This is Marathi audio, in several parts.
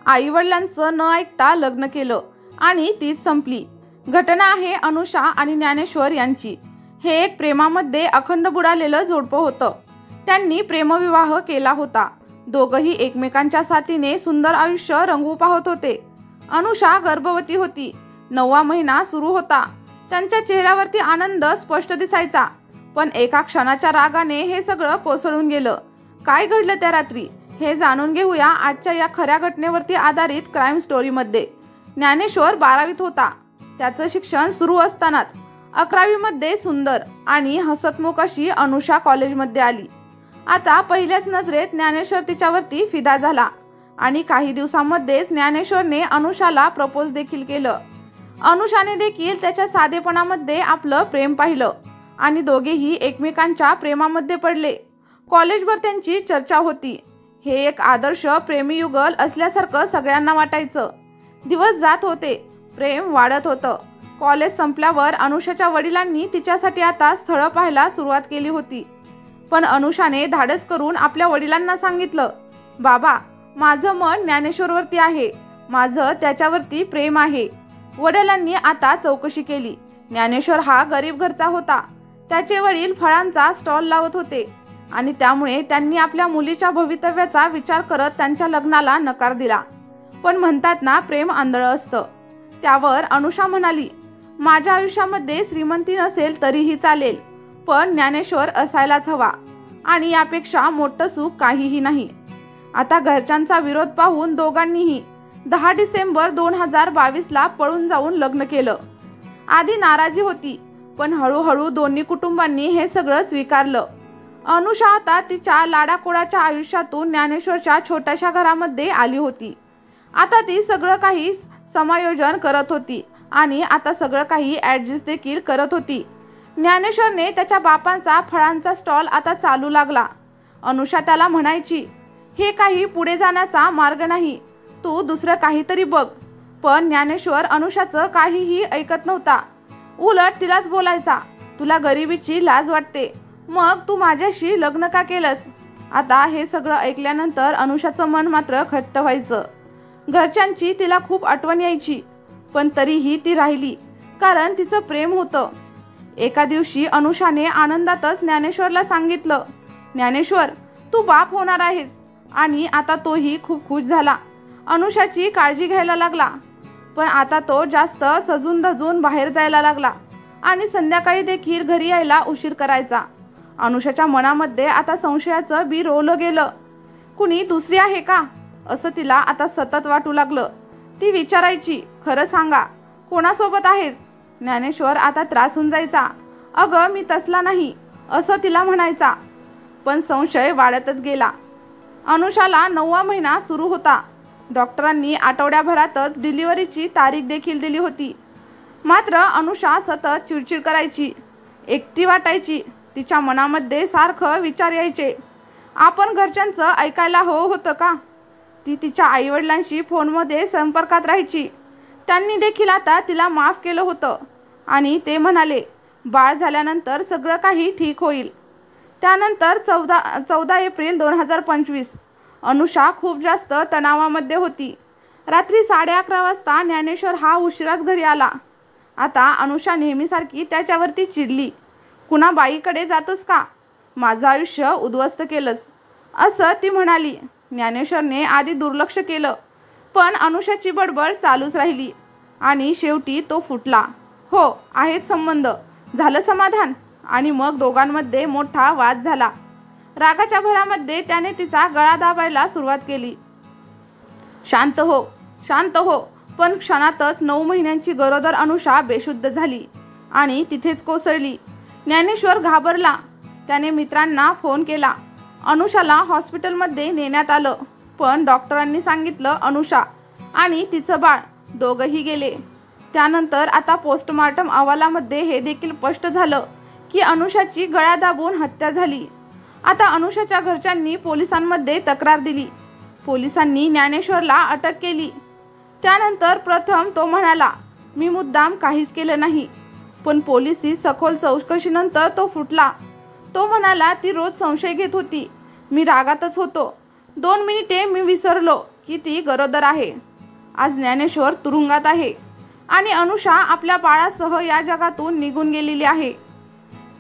आई वडिलांचं न ऐकता लग्न केलं आणि तीच संपली। घटना आहे अनुषा आणि ज्ञानेश्वर यांची। हे एक प्रेमामध्ये अखंड बुडालेलं जोडपं होतं। त्यांनी प्रेमविवाह केला होता। दोघंही एकमेकांच्या साथीने सुंदर आयुष्य रंगवू पाहत होते। अनुषा गर्भवती होती। 9वा महिना सुरू होता। त्यांच्या चेहऱ्यावरती आनंद स्पष्ट दिसायचा, पण एका क्षणाच्या रागाने हे सगळं कोसळून गेलं। काय घडलं त्या रात्री हे जाणून घेऊया आजच्या या खऱ्या घटनेवरती आधारित क्राईम स्टोरीमध्ये। ज्ञानेश्वर 12वीत होता। त्याचं शिक्षण सुरू असतानाच 11वी मध्ये सुंदर आणि हसतमुख अशी अनुषा कॉलेजमध्ये आली। आता पहिल्याच नजरेत ज्ञानेश्वर तिच्यावरती फिदा झाला आणि काही दिवसांमध्येच ज्ञानेश्वरने अनुषाला प्रपोज देखील केलं। अनुषाने देखील त्याच्या साधेपणामध्ये आपलं प्रेम पाहिलं आणि दोघेही एकमेकांच्या प्रेमामध्ये पडले। कॉलेजवर त्यांची चर्चा होती। हे एक आदर्श प्रेमीयुगल असल्यासारखं सगळ्यांना वाटायचं। दिवस जात होते, प्रेम वाढत होतं। कॉलेज संपल्यावर अनुषाच्या वडिलांनी तिच्यासाठी आता स्थळं पाहायला सुरुवात केली होती। पण अनुषाने धाडस करून आपल्या वडिलांना सांगितलं, बाबा, माझं मन ज्ञानेश्वरवरती आहे, माझं त्याच्यावरती प्रेम आहे। वडिलांनी आता चौकशी केली। ज्ञानेश्वर हा गरीब घरचा होता। त्याचे वडील फळांचा स्टॉल लावत होते आणि त्यामुळे त्यांनी आपल्या मुलीच्या भवितव्याचा विचार करत त्यांच्या लग्नाला नकार दिला। पण म्हणतात ना, प्रेम आंधळं असतं। त्यावर अनुषा म्हणाली, माझ्या आयुष्यामध्ये श्रीमंती नसेल तरीही चालेल, पण ज्ञानेश्वर असायलाच हवा आणि यापेक्षा मोठं सुख काहीही नाही। आता घरच्यांचा विरोध पाहून दोघांनीही 10 डिसेंबर 2022ला पळून जाऊन लग्न केलं। आधी नाराजी होती, पण हळूहळू दोन्ही कुटुंबांनी हे सगळं स्वीकारलं। अनुषा आता तिच्या लाडाकोडाच्या आयुष्यातून ज्ञानेश्वरच्या छोट्याशा घरामध्ये आली होती। आता ती सगळं काही समायोजन करत होती आणि आता सगळं काही ॲडजस्ट देखील करत होती। ज्ञानेश्वरने त्याच्या बापांचा फळांचा स्टॉल आता चालू लागला। अनुषा त्याला म्हणायची, हे काही पुढे जाण्याचा मार्ग नाही, तू दुसरं काहीतरी बघ। पण ज्ञानेश्वर अनुषाचं काहीही ऐकत नव्हता। उलट तिलाच बोलायचा, तुला गरिबीची लाज वाटते, मग तू माझ्याशी लग्न का केलंस? आता हे सगळं ऐकल्यानंतर अनुषाचं मन मात्र खट्ट व्हायचं। घरच्यांची तिला खूप आठवण यायची, पण तरीही ती राहिली, कारण तिचं प्रेम होतं। एका दिवशी अनुषाने आनंदातच ज्ञानेश्वरला सांगितलं, ज्ञानेश्वर, तू बाप होणार आहेस। आणि आता तोही खूप खुश झाला। अनुषाची काळजी घ्यायला लागला, पण आता तो जास्त सजून धजून बाहेर जायला लागला आणि संध्याकाळी देखील घरी यायला उशीर करायचा। अनुषाच्या मनामध्ये आता संशयाचं बी रोवलं गेलं। कुणी दुसरी आहे का असं तिला आता सतत वाटू लागलं। ती विचारायची, खरं सांगा, कोणासोबत आहेस? ज्ञानेश्वर आता त्रासून जायचा। अगं, मी तसला नाही असं तिला म्हणायचा, पण संशय वाढतच गेला। अनुषाला 9वा महिना सुरू होता। डॉक्टरांनी आठवड्याभरातच डिलिव्हरीची तारीख देखील दिली होती। मात्र अनुषा सतत चिडचिड करायची, एकटी वाटायची। तिच्या मनामध्ये सारखं विचार यायचे, आपण घरच्यांचं ऐकायला हवं होतं का? ती तिच्या आईवडिलांशी फोनमध्ये संपर्कात राहायची। त्यांनी देखील आता तिला माफ केलं होतं आणि ते म्हणाले, बाळ झाल्यानंतर सगळं काही ठीक होईल। त्यानंतर 14 एप्रिल 2025 अनुषा खूप जास्त तणावामध्ये होती। रात्री 11:30 वाजता ज्ञानेश्वर हा उशिराच घरी आला। आता अनुषा नेहमीसारखी त्याच्यावरती चिडली, कुणा बाईकडे जातोस का? माझं आयुष्य उद्ध्वस्त केलंस असं ती म्हणाली। ज्ञानेश्वरने आधी दुर्लक्ष केलं, पण अनुषाची बडबड चालूच राहिली आणि शेवटी तो फुटला। हो, आहेत संबंध, झालं समाधान? आणि मग दोघांमध्ये मोठा वाद झाला। रागाच्या भरामध्ये त्याने तिचा गळा दाबायला सुरुवात केली, शांत हो, शांत हो। पण क्षणातच 9 महिन्यांची गरोदर अनुषा बेशुद्ध झाली आणि तिथेच कोसळली। ज्ञानेश्वर घाबरला। त्याने मित्रांना फोन केला। अनुषाला हॉस्पिटलमध्ये नेण्यात आलं, पण डॉक्टरांनी सांगितलं अनुषा आणि तिचं बाळ दोघंही गेले। त्यानंतर आता पोस्टमॉर्टम अहवालामध्ये हे देखील स्पष्ट झालं की अनुषाची गळा दाबून हत्या झाली। आता अनुषाच्या घरच्यांनी पोलिसांमध्ये तक्रार दिली। पोलिसांनी ज्ञानेश्वरला अटक केली। त्यानंतर प्रथम तो म्हणाला, मी मुद्दाम काहीच केलं नाही, पण पोलिसी सखोल चौकशीनंतर तो फुटला। तो म्हणाला, ती रोज संशय घेत होती, मी रागातच होतो, 2 मिनिटे मी विसरलो, की ती गरोदर आहे. आज ज्ञानेश्वर तुरुंगात आहे आणि अनुषा आपल्या बाळासह या जगातून निघून गेलेली आहे.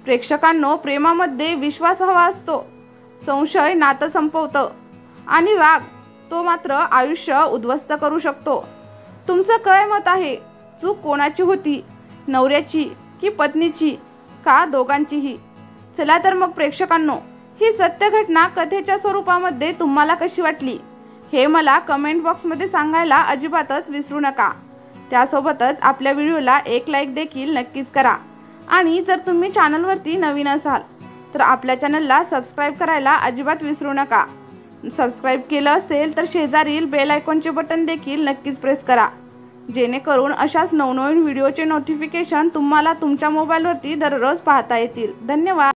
प्रेक्षकांनो, प्रेमामध्ये विश्वास हवा असतो. संशय नातं संपवतं आणि राग तो मात्र आयुष्य उद्ध्वस्त करू शकतो. तुमचं काय मत आहे? चूक कोणाची होती, नवऱ्याची की पत्नीची का दोघांचीही? चला तर मग प्रेक्षकांनो, ही सत्य घटना कथेच्या स्वरूपामध्ये तुम्हाला कशी वाटली हे मला कमेंट बॉक्समध्ये सांगायला अजिबातच विसरू नका. त्यासोबतच आपल्या व्हिडिओला एक लाईक देखील नक्कीच करा. आणि जर तुम्ही चॅनलवरती नवीन असाल तर आपल्या चॅनलला सबस्क्राईब करायला अजिबात विसरू नका. सबस्क्राईब केलं असेल तर शेजारील बेल आयकॉनचे बटन देखील नक्कीच प्रेस करा, जेणेकरून अशाच नवनवीन व्हिडिओचे नोटिफिकेशन तुम्हाला तुमच्या मोबाईलवरती दररोज पाहता येतील. धन्यवाद.